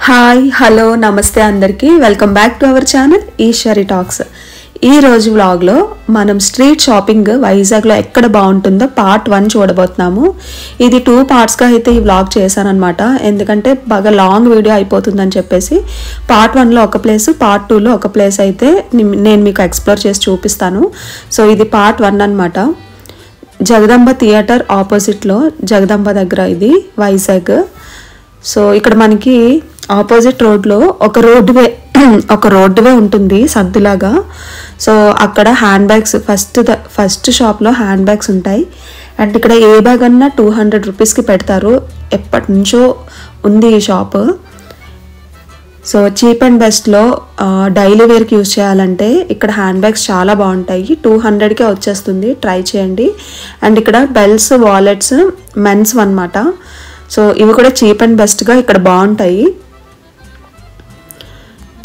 Hi hello నమస్తే అందరికీ welcome back to our channel Eshwari talks. ఈ రోజు వ్లాగ్లో మనం స్ట్రీట్ షాపింగ్ వైజాగ్లో ఎక్కడ బాగుంటుందో పార్ట్ 1 చూడబోతున్నాము. ఇది 2 పార్ట్స్గా అయితే ఈ వ్లాగ్ చేశానమాట. ఎందుకంటే బాగా లాంగ్ వీడియో అయిపోతుందని చెప్పేసి పార్ట్ 1లో ఒక ప్లేస్, పార్ట్ 2లో ఒక ప్లేస్ అయితే నేను మీకు ఎక్స్ప్లోర్ చేసి చూపిస్తాను. సో ఇది పార్ట్ 1 అనమాట. జగదంబ థియేటర్ ఆపోజిట్లో, జగదంబ దగ్గర ఇది వైజాగ్. సో ఇక్కడ మనకి ఆపోజిట్ రోడ్లో ఒక రోడ్వే ఉంటుంది సందులాగా. సో అక్కడ హ్యాండ్ బ్యాగ్స్ ఫస్ట్ షాప్లో హ్యాండ్ బ్యాగ్స్ ఉంటాయి. అండ్ ఇక్కడ ఏ బ్యాగ్ అన్నా 200 రూపీస్కి పెడతారు. ఎప్పటి నుంచో ఉంది ఈ షాప్. సో చీప్ అండ్ బెస్ట్లో డైలీ వేర్కి యూజ్ చేయాలంటే ఇక్కడ హ్యాండ్ బ్యాగ్స్ చాలా బాగుంటాయి. 200కే వచ్చేస్తుంది, ట్రై చేయండి. అండ్ ఇక్కడ బెల్ట్స్, వాలెట్స్ మెన్స్ అన్నమాట. సో ఇవి కూడా చీప్ అండ్ బెస్ట్గా ఇక్కడ బాగుంటాయి,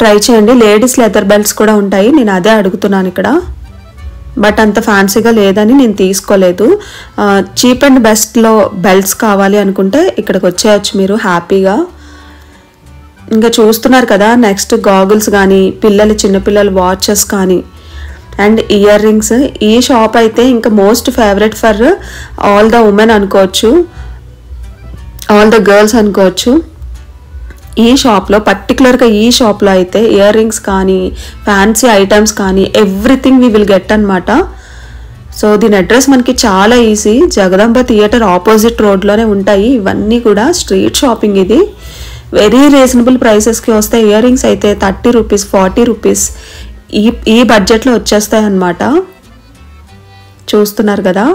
ట్రై చేయండి. లేడీస్ లెదర్ బెల్ట్స్ కూడా ఉంటాయి. నేను అదే అడుగుతున్నాను ఇక్కడ, బట్ అంత ఫ్యాన్సీగా లేదని నేను తీసుకోలేదు. చీప్ అండ్ బెస్ట్లో బెల్ట్స్ కావాలి అనుకుంటే ఇక్కడికి వచ్చేయచ్చు మీరు హ్యాపీగా. ఇంకా చూస్తున్నారు కదా, నెక్స్ట్ గాగుల్స్ కానీ, చిన్నపిల్లల వాచెస్ కానీ, అండ్ ఇయర్ రింగ్స్. ఈ షాప్ అయితే ఇంకా most favourite for all the women అనుకోవచ్చు, ఆల్ ద గర్ల్స్ అనుకోవచ్చు. ఈ షాప్లో పర్టికులర్గా ఈ షాప్లో అయితే ఇయర్ రింగ్స్ కానీ, ఫ్యాన్సీ ఐటమ్స్ కానీ ఎవ్రీథింగ్ వీ విల్ గెట్ అనమాట. సో దీని అడ్రస్ మనకి చాలా ఈజీ, జగదంబ థియేటర్ ఆపోజిట్ రోడ్లోనే ఉంటాయి ఇవన్నీ కూడా. స్ట్రీట్ షాపింగ్ ఇది. వెరీ రీజనబుల్ ప్రైసెస్కి వస్తాయి. ఇయర్ రింగ్స్ అయితే 30 రూపీస్, 40 రూపీస్ ఈ బడ్జెట్లో వచ్చేస్తాయి అన్నమాట. చూస్తున్నారు కదా,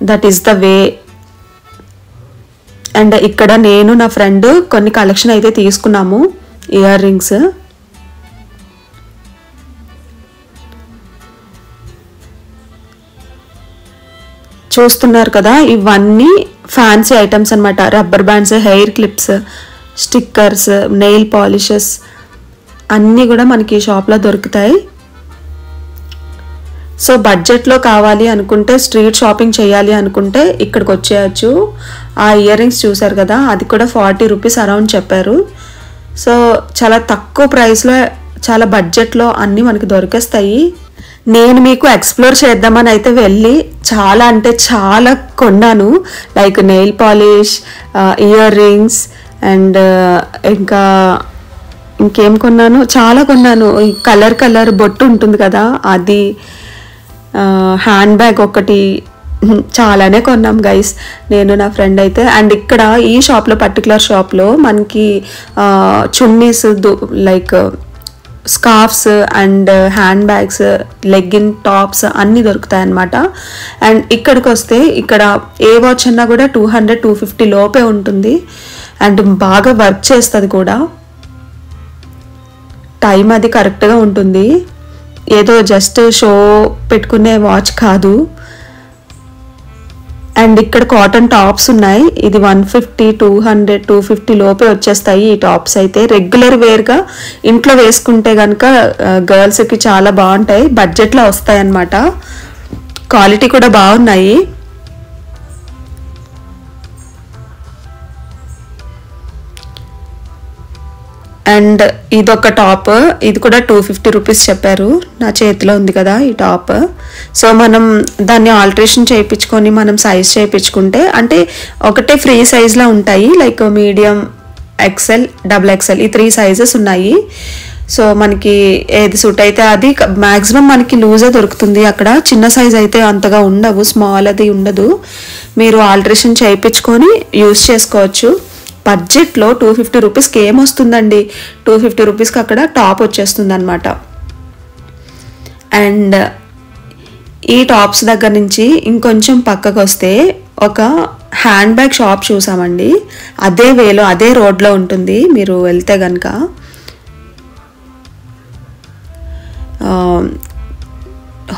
that is the way. And ఇక్కడ నేను నా ఫ్రెండ్ కొన్ని కలెక్షన్ అయితే తీసుకున్నాము ఇయర్ రింగ్స్. చూస్తున్నారు కదా, ఇవన్నీ ఫ్యాన్సీ ఐటమ్స్ అనమాట. Rubber bands, hair clips, stickers, nail polishes అన్నీ కూడా మనకి ఈ షాప్లో దొరుకుతాయి. సో బడ్జెట్లో కావాలి అనుకుంటే, స్ట్రీట్ షాపింగ్ చేయాలి అనుకుంటే ఇక్కడికి వచ్చేయచ్చు. ఆ ఇయర్ రింగ్స్ చూసారు కదా, అది కూడా 40 రూపీస్ అరౌండ్ చెప్పారు. సో చాలా తక్కువ ప్రైస్లో, చాలా బడ్జెట్లో అన్నీ మనకి దొరికేస్తాయి. నేను మీకు ఎక్స్ప్లోర్ చేద్దామని అయితే వెళ్ళి చాలా అంటే చాలా కొన్నాను. Like nail polish, ear rings, and ఇంకేం కొన్నాను, చాలా కొన్నాను. కలర్ బొట్టు ఉంటుంది కదా అది, హ్యాండ్ బ్యాగ్ ఒకటి, చాలానే కొన్నాం గైస్ నేను నా ఫ్రెండ్ అయితే. అండ్ ఇక్కడ ఈ షాప్లో, పర్టికులర్ షాప్లో మనకి chunnis, like scarfs and hand bags, legging tops అన్నీ దొరుకుతాయి అన్నమాట. అండ్ ఇక్కడికి వస్తే ఇక్కడ ఏ వాచ్ అన్నా కూడా 200-250 లోపే ఉంటుంది. అండ్ బాగా వర్క్ చేస్తుంది కూడా, టైం అది కరెక్ట్గా ఉంటుంది. ఏదో జస్ట్ షో పెట్టుకునే వాచ్ కాదు. అండ్ ఇక్కడ కాటన్ టాప్స్ ఉన్నాయి. ఇది 150-200-250 లోపే వచ్చేస్తాయి ఈ టాప్స్ అయితే. రెగ్యులర్ వేర్గా ఇంట్లో వేసుకుంటే కనుక గర్ల్స్కి చాలా బాగుంటాయి, బడ్జెట్లో వస్తాయి అన్నమాట. క్వాలిటీ కూడా బాగున్నాయి. అండ్ ఇదొక టాప్, ఇది కూడా 250 రూపీస్ చెప్పారు. నా చేతిలో ఉంది కదా ఈ టాప్. సో మనం దాన్ని ఆల్టరేషన్ చేయించుకొని మనం సైజ్ చేయించుకుంటే, అంటే ఒకటే ఫ్రీ సైజ్లో ఉంటాయి. లైక్ మీడియం, XL, XXL ఈ 3 సైజెస్ ఉన్నాయి. సో మనకి ఏది సూట్ అయితే అది, మ్యాక్సిమం మనకి లూజే దొరుకుతుంది అక్కడ. చిన్న సైజ్ అయితే అంతగా ఉండవు, స్మాల్ అది ఉండదు. మీరు ఆల్టరేషన్ చేయించుకొని యూజ్ చేసుకోవచ్చు. బడ్జెట్లో 250 రూపీస్కి ఏమొస్తుందండి, 250 రూపీస్కి అక్కడ టాప్ వచ్చేస్తుంది అనమాట. అండ్ ఈ టాప్స్ దగ్గర నుంచి ఇంకొంచెం పక్కకు వస్తే ఒక హ్యాండ్ బ్యాగ్ షాప్ చూసామండి. అదే వేలో, అదే రోడ్లో ఉంటుంది మీరు వెళ్తే కనుక.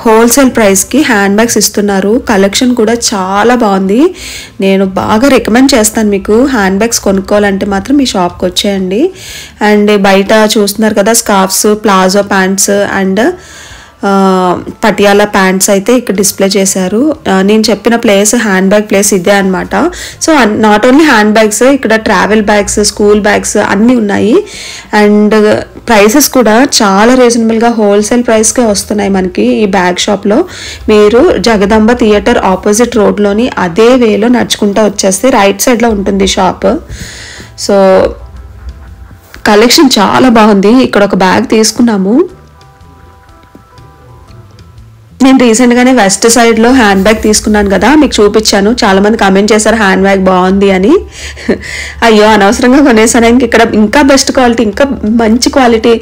హోల్సేల్ ప్రైస్కి హ్యాండ్ బ్యాగ్స్ ఇస్తున్నారు. కలెక్షన్ కూడా చాలా బాగుంది. నేను బాగా రికమెండ్ చేస్తాను మీకు. హ్యాండ్ బ్యాగ్స్ కొనుక్కోవాలంటే మాత్రం ఈ షాప్కి వచ్చేయండి. అండ్ బయట చూస్తున్నారు కదా, scarfs, palazzo pants, and Patiala pants అయితే ఇక్కడ డిస్ప్లే చేశారు. నేను చెప్పిన ప్లేస్ హ్యాండ్ బ్యాగ్ ప్లేస్ ఇదే అనమాట. So not only hand bags, ఇక్కడ ట్రావెల్ బ్యాగ్స్, స్కూల్ బ్యాగ్స్ అన్నీ ఉన్నాయి. అండ్ ప్రైసెస్ కూడా చాలా రీజనబుల్గా హోల్సేల్ ప్రైస్కే వస్తున్నాయి మనకి ఈ బ్యాగ్ షాప్లో. మీరు జగదంబ థియేటర్ ఆపోజిట్ రోడ్లోని అదే వేలో నడుచుకుంటూ వచ్చేస్తే రైట్ సైడ్లో ఉంటుంది షాప్. సో కలెక్షన్ చాలా బాగుంది. ఇక్కడ ఒక బ్యాగ్ తీసుకున్నాము. నేను రీసెంట్గానే వెస్ట్ సైడ్లో హ్యాండ్ బ్యాగ్ తీసుకున్నాను కదా, మీకు చూపించాను. చాలామంది కామెంట్ చేశారు హ్యాండ్ బ్యాగ్ బాగుంది అని. అయ్యో అనవసరంగా కొనేసాను. ఇక్కడ ఇంకా బెస్ట్ క్వాలిటీ, ఇంకా మంచి quality,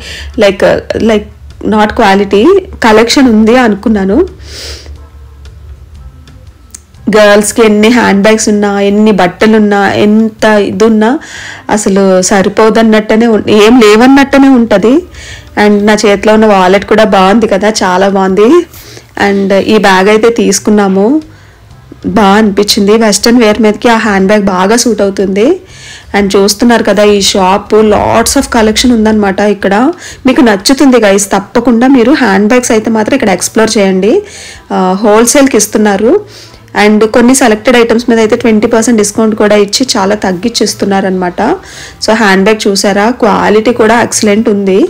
like not quality collection ఉంది అనుకున్నాను. గర్ల్స్కి ఎన్ని హ్యాండ్ బ్యాగ్స్ ఉన్నా, ఎన్ని బట్టలు ఉన్నా, ఎంత ఇది ఉన్నా అసలు సరిపోదన్నట్టనే, ఏం లేవన్నట్టనే ఉంటుంది. అండ్ నా చేతిలో ఉన్న వాలెట్ కూడా బాగుంది కదా, చాలా బాగుంది. అండ్ ఈ బ్యాగ్ అయితే తీసుకున్నాము, బాగా అనిపించింది. వెస్ట్రన్ వేర్ మీదకి ఆ హ్యాండ్ బ్యాగ్ బాగా సూట్ అవుతుంది. అండ్ చూస్తున్నారు కదా ఈ షాప్ లాట్స్ ఆఫ్ కలెక్షన్ ఉందన్నమాట. ఇక్కడ మీకు నచ్చుతుంది గైస్, తప్పకుండా మీరు హ్యాండ్ బ్యాగ్స్ అయితే మాత్రం ఇక్కడ ఎక్స్ప్లోర్ చేయండి. హోల్సేల్కి ఇస్తున్నారు. అండ్ కొన్ని సెలెక్టెడ్ ఐటమ్స్ మీద అయితే 20% డిస్కౌంట్ కూడా ఇచ్చి చాలా తగ్గించిస్తున్నారు అనమాట. సో హ్యాండ్ బ్యాగ్ చూసారా, క్వాలిటీ కూడా ఎక్సలెంట్ ఉంది.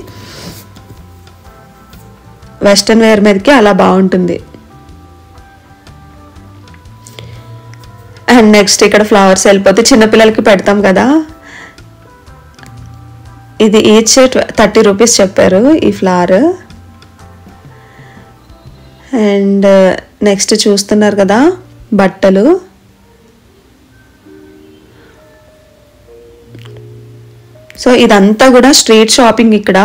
వెస్ట్రన్ వేర్ మీదకి అలా బాగుంటుంది. అండ్ నెక్స్ట్ ఇక్కడ ఫ్లవర్స్ వెళ్ళిపోతే చిన్నపిల్లలకి పెడతాం కదా, ఇది ఈచ్ 30 రూపీస్ చెప్పారు ఈ ఫ్లవర్. అండ్ నెక్స్ట్ చూస్తున్నారు కదా బట్టలు. సో ఇదంతా కూడా స్ట్రీట్ షాపింగ్. ఇక్కడ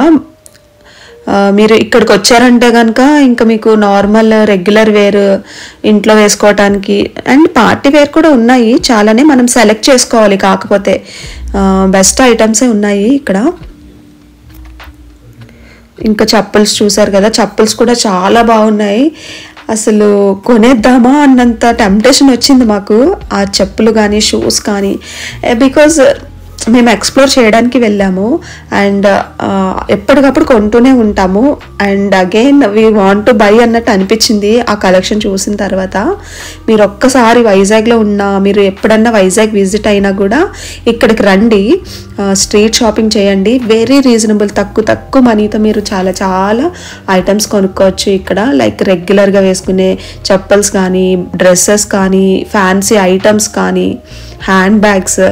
మీరు ఇక్కడికి వచ్చారంటే కనుక ఇంకా మీకు నార్మల్ రెగ్యులర్ వేర్ ఇంట్లో వేసుకోవటానికి అండ్ పార్టీ వేర్ కూడా ఉన్నాయి చాలానే, మనం సెలెక్ట్ చేసుకోవాలి. కాకపోతే బెస్ట్ ఐటమ్సే ఉన్నాయి ఇక్కడ. ఇంకా చప్పల్స్ చూసారు కదా, చప్పల్స్ కూడా చాలా బాగున్నాయి. అసలు కొనేద్దామా అన్నంత టెంప్టేషన్ వచ్చింది మాకు ఆ చెప్పులు కానీ షూస్ కానీ, బికాజ్ మేము ఎక్స్ప్లోర్ చేయడానికి వెళ్ళాము. అండ్ ఎప్పటికప్పుడు కొంటూనే ఉంటాము. And again we want to buy అన్నట్టు అనిపించింది ఆ కలెక్షన్ చూసిన తర్వాత. మీరు ఒక్కసారి వైజాగ్లో ఉన్నా, మీరు ఎప్పుడన్నా వైజాగ్ విజిట్ అయినా కూడా ఇక్కడికి రండి, స్ట్రీట్ షాపింగ్ చేయండి. వెరీ రీజనబుల్, తక్కువ మనీతో మీరు చాలా చాలా ఐటమ్స్ కొనుక్కోవచ్చు ఇక్కడ. లైక్ రెగ్యులర్గా వేసుకునే చెప్పల్స్ కానీ, డ్రెస్సెస్ కానీ, ఫ్యాన్సీ ఐటమ్స్ కానీ, హ్యాండ్ బ్యాగ్స్,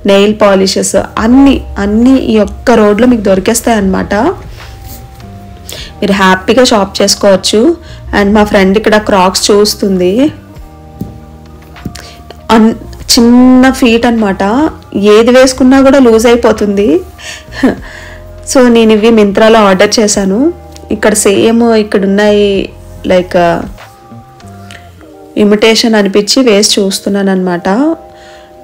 నెయిల్ పాలిషెస్ అన్నీ ఈ ఒక్క రోడ్లో మీకు దొరికేస్తాయి అన్నమాట. మీరు హ్యాపీగా షాప్ చేసుకోవచ్చు. అండ్ మా ఫ్రెండ్ ఇక్కడ క్రాక్స్ చూస్తుంది, చిన్న ఫీట్ అనమాట, ఏది వేసుకున్నా కూడా లూజ్ అయిపోతుంది. సో నేను ఇవి మింత్రాలో ఆర్డర్ చేశాను. ఇక్కడ సేమ్ ఇక్కడ ఉన్నాయి, లైక్ ఇమిటేషన్ అనిపించి వేసి చూస్తున్నాను అనమాట.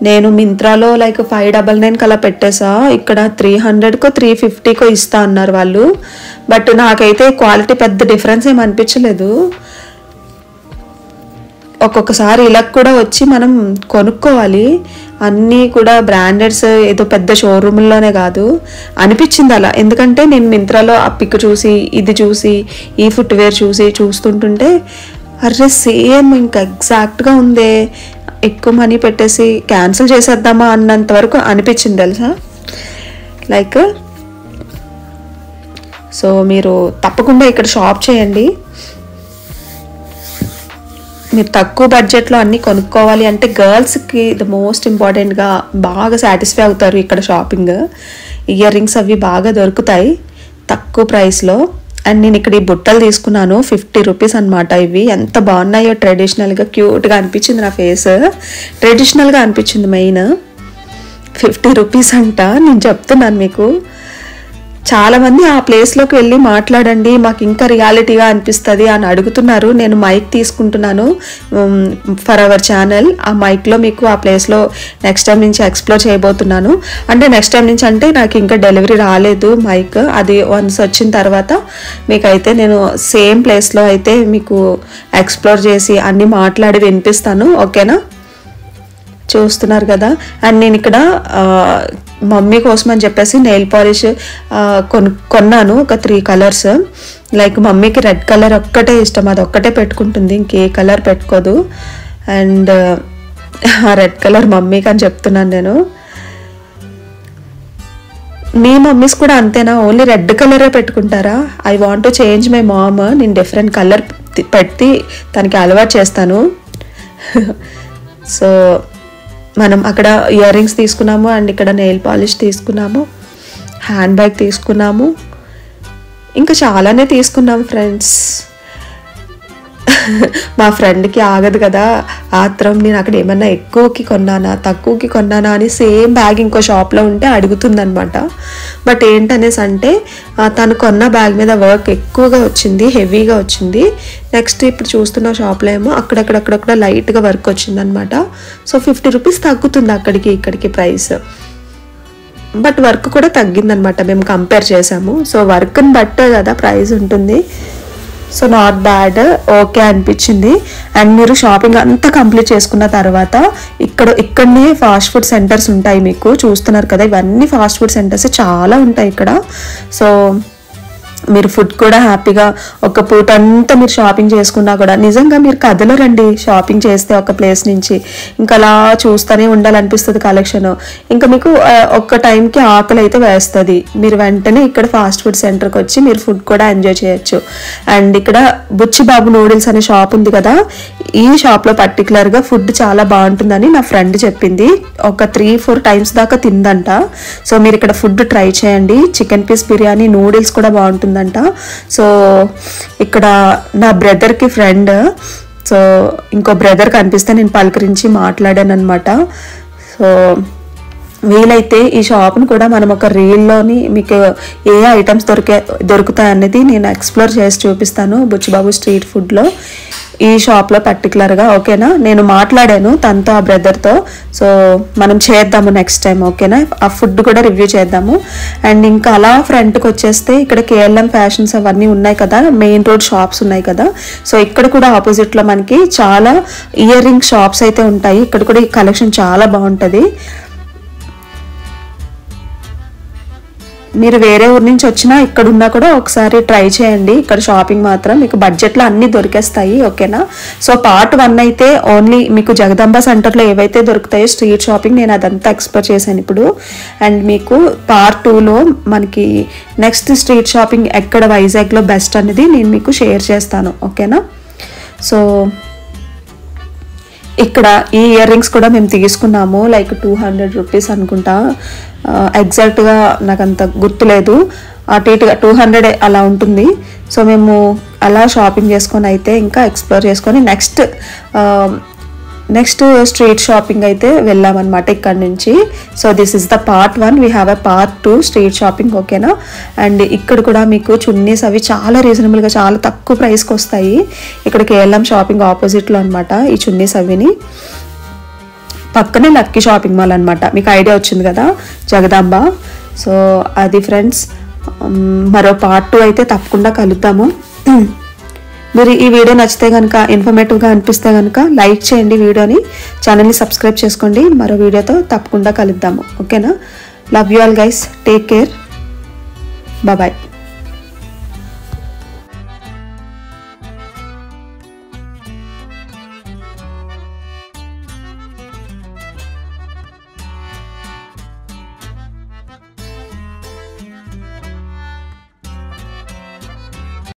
నేను మింత్రాలో లైక్ 599 అలా పెట్టేసా, ఇక్కడ 300కో 350కో ఇస్తా అన్నారు వాళ్ళు. బట్ నాకైతే క్వాలిటీ పెద్ద డిఫరెన్స్ ఏమి అనిపించలేదు. ఒక్కొక్కసారి ఇలా కూడా వచ్చి మనం కొనుక్కోవాలి. అన్నీ కూడా బ్రాండెడ్స్, ఏదో పెద్ద షోరూమ్లోనే కాదు అనిపించింది అలా. ఎందుకంటే నేను మింత్రాలో ఆ పిక్ చూసి, ఇది చూసి, ఈ ఫుట్వేర్ చూస్తుంటుంటే అరే సేమ్ ఇంకా ఎగ్జాక్ట్గా ఉందే, ఎక్కువ మనీ పెట్టేసి క్యాన్సిల్ చేసేద్దామా అన్నంత వరకు అనిపించింది తెలుసా. లైక్ సో మీరు తప్పకుండా ఇక్కడ షాప్ చేయండి. మీరు తక్కువ బడ్జెట్లో అన్నీ కొనుక్కోవాలి అంటే గర్ల్స్కి ద మోస్ట్ ఇంపార్టెంట్గా బాగా సాటిస్ఫై అవుతారు ఇక్కడ షాపింగ్. ఇయర్ రింగ్స్ అవి బాగా దొరుకుతాయి తక్కువ ప్రైస్లో. అండ్ నేను ఇక్కడ ఈ బుట్టలు తీసుకున్నాను, 50 రూపీస్ అనమాట. ఇవి ఎంత బాగున్నాయో, ట్రెడిషనల్గా క్యూట్గా అనిపించింది. నా ఫేస్ ట్రెడిషనల్గా అనిపించింది. మెయిన్ 50 రూపీస్ అంట. నేను చెప్తున్నాను మీకు, చాలామంది ఆ ప్లేస్లోకి వెళ్ళి మాట్లాడండి, మాకు ఇంకా రియాలిటీగా అనిపిస్తుంది అని అడుగుతున్నారు. నేను మైక్ తీసుకుంటున్నాను ఫర్ అవర్ ఛానల్. ఆ మైక్లో మీకు ఆ ప్లేస్లో నెక్స్ట్ టైం నుంచి ఎక్స్ప్లోర్ చేయబోతున్నాను. అంటే నెక్స్ట్ టైం నుంచి అంటే నాకు ఇంకా డెలివరీ రాలేదు మైక్, అది వన్స్ వచ్చిన తర్వాత మీకైతే నేను సేమ్ ప్లేస్లో అయితే మీకు ఎక్స్ప్లోర్ చేసి అన్నీ మాట్లాడి వినిపిస్తాను. ఓకేనా? చూస్తున్నారు కదా. అండ్ నేను ఇక్కడ మమ్మీ కోసం అని చెప్పేసి నెయిల్ పాలిష్ కొన్నాను, ఒక 3 కలర్స్. లైక్ మమ్మీకి రెడ్ కలర్ ఒక్కటే ఇష్టం, అది ఒక్కటే పెట్టుకుంటుంది, ఇంకే కలర్ పెట్టుకోదు. అండ్ ఆ రెడ్ కలర్ మమ్మీకి అని చెప్తున్నాను నేను. మీ మమ్మీస్ కూడా అంతేనా, ఓన్లీ రెడ్ కలరే పెట్టుకుంటారా? I want to change my mom, నేను డిఫరెంట్ కలర్ పెట్టి తనకి అలవాటు చేస్తాను. సో మనం అక్కడ ఇయర్ రింగ్స్ తీసుకున్నాము, అండ్ ఇక్కడ నెయిల్ పాలిష్ తీసుకున్నాము, హ్యాండ్ బ్యాగ్ తీసుకున్నాము, ఇంకా చాలానే తీసుకున్నాం ఫ్రెండ్స్. మా ఫ్రెండ్కి ఆగదు కదా ఆత్రం, నేను అక్కడ ఏమన్నా ఎక్కువకి కొన్నానా తక్కువకి కొన్నానా అని సేమ్ బ్యాగ్ ఇంకో షాప్లో ఉంటే అడుగుతుందనమాట. బట్ ఏంటనేసి అంటే తను కొన్న బ్యాగ్ మీద వర్క్ ఎక్కువగా వచ్చింది, హెవీగా వచ్చింది. నెక్స్ట్ ఇప్పుడు చూస్తున్న షాప్లో ఏమో అక్కడక్కడ లైట్గా వర్క్ వచ్చిందనమాట. సో 50 రూపీస్ తగ్గుతుంది అక్కడికి ఇక్కడికి ప్రైస్. బట్ వర్క్ కూడా తగ్గిందనమాట, మేము కంపేర్ చేసాము. సో వర్క్ని బట్టే కదా ప్రైస్ ఉంటుంది. సో నాట్ బ్యాడ్, ఓకే అనిపించింది. అండ్ మీరు షాపింగ్ అంతా కంప్లీట్ చేసుకున్న తర్వాత ఇక్కడనే ఫాస్ట్ ఫుడ్ సెంటర్స్ ఉంటాయి, మీకు చూస్తున్నారు కదా, ఇవన్నీ ఫాస్ట్ ఫుడ్ సెంటర్స్ చాలా ఉంటాయి ఇక్కడ. సో మీరు ఫుడ్ కూడా హ్యాపీగా ఒక పూట అంతా మీరు షాపింగ్ చేసుకున్నా కూడా నిజంగా మీరు కదలరండి షాపింగ్ చేస్తే ఒక ప్లేస్ నుంచి. ఇంకా అలా చూస్తూనే ఉండాలనిపిస్తుంది కలెక్షన్. ఇంకా మీకు ఒక్క టైంకి ఆకలి అయితే వేస్తుంది, మీరు వెంటనే ఇక్కడ ఫాస్ట్ ఫుడ్ సెంటర్కి వచ్చి మీరు ఫుడ్ కూడా ఎంజాయ్ చేయొచ్చు. అండ్ ఇక్కడ బుచ్చిబాబు నూడిల్స్ అనే షాప్ ఉంది కదా, ఈ షాప్లో పర్టికులర్గా ఫుడ్ చాలా బాగుంటుందని నా ఫ్రెండ్ చెప్పింది. ఒక 3-4 టైమ్స్ దాకా తిందంట. సో మీరు ఇక్కడ ఫుడ్ ట్రై చేయండి. చికెన్ పీస్ బిర్యానీ, నూడిల్స్ కూడా బాగుంటుందంట. సో ఇక్కడ నా బ్రదర్కి ఫ్రెండ్, సో ఇంకో బ్రదర్ కనిపిస్తే నేను పలకరించి మాట్లాడాను అనమాట. సో వీలైతే ఈ షాప్ని కూడా మనం ఒక రీల్లోని మీకు ఏ ఐటమ్స్ దొరుకుతాయి అనేది నేను ఎక్స్ప్లోర్ చేసి చూపిస్తాను బుచ్చిబాబు స్ట్రీట్ ఫుడ్లో, ఈ షాప్లో పర్టికులర్గా. ఓకేనా, నేను మాట్లాడాను తనతో, ఆ బ్రదర్తో. సో మనం చేద్దాము నెక్స్ట్ టైం, ఓకేనా, ఆ ఫుడ్ కూడా రివ్యూ చేద్దాము. అండ్ ఇంకా అలా ఫ్రంట్కి వచ్చేస్తే ఇక్కడ KLM ఫ్యాషన్స్ అవన్నీ ఉన్నాయి కదా, మెయిన్ రోడ్ షాప్స్ ఉన్నాయి కదా. సో ఇక్కడ కూడా ఆపోజిట్లో మనకి చాలా ఇయర్ రింగ్ షాప్స్ అయితే ఉంటాయి. ఇక్కడ కూడా ఈ కలెక్షన్ చాలా బాగుంటుంది. మీరు వేరే ఊరి నుంచి వచ్చినా ఇక్కడ ఉన్నా కూడా ఒకసారి ట్రై చేయండి. ఇక్కడ షాపింగ్ మాత్రం మీకు బడ్జెట్లో అన్నీ దొరికేస్తాయి, ఓకేనా. సో పార్ట్ 1 అయితే ఓన్లీ మీకు జగదాంబ సెంటర్లో ఏవైతే దొరుకుతాయో స్ట్రీట్ షాపింగ్, నేను అదంతా ఎక్స్ప్లోర్ చేశాను ఇప్పుడు. అండ్ మీకు పార్ట్ 2లో మనకి నెక్స్ట్ స్ట్రీట్ షాపింగ్ ఎక్కడ వైజాగ్లో బెస్ట్ అనేది నేను మీకు షేర్ చేస్తాను, ఓకేనా. సో ఇక్కడ ఈ ఇయర్ రింగ్స్ కూడా మేము తీసుకున్నాము, లైక్ 200 రూపీస్ అనుకుంటా, ఎగ్జాక్ట్గా నాకు అంత గుర్తులేదు, అటు ఇటుగా 200 అలా ఉంటుంది. సో మేము అలా షాపింగ్ చేసుకొని అయితే ఇంకా ఎక్స్ప్లోర్ చేసుకొని నెక్స్ట్ స్ట్రీట్ షాపింగ్ అయితే వెళ్ళామన్నమాట ఇక్కడ నుంచి. So this is the part 1, we have a part 2 street shopping, ఓకేనా. అండ్ ఇక్కడ కూడా మీకు చున్నీస్ అవి చాలా రీజనబుల్గా చాలా తక్కువ ప్రైస్కి వస్తాయి. ఇక్కడ KLM షాపింగ్ ఆపోజిట్లో అనమాట ఈ చున్నీస్ అవిని. పక్కనే లక్కీ షాపింగ్ మాల్ అనమాట, మీకు ఐడియా వచ్చింది కదా, జగదాంబ. సో అది ఫ్రెండ్స్, మరో పార్ట్ 2 అయితే తప్పకుండా కలుద్దాము. మీరు ఈ వీడియో నచ్చితే కనుక, ఇన్ఫర్మేటివ్గా అనిపిస్తే కనుక లైక్ చేయండి వీడియోని, ఛానల్ని సబ్స్క్రైబ్ చేసుకోండి. మరో వీడియోతో తప్పకుండా కలుద్దాము, ఓకేనా. Love you all guys, take care, bye.